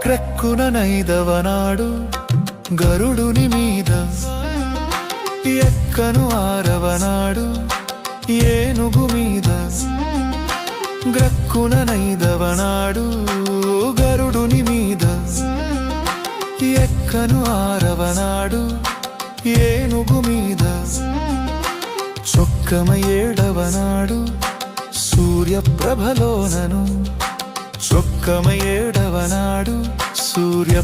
క్రెక్కున నైదవనాడు గరుడుని మీద ఎక్కను ఆరవనాడు ఏనుగు మీద గ్రక్కున నైదవనాడు గరుడుని మీద ఎక్కను ఆరవనాడు ఏనుగు మీద చొక్కమ ఏడవనాడు సూర్యప్రభలోనను చొక్కమ ఏడవనాడు సూర్య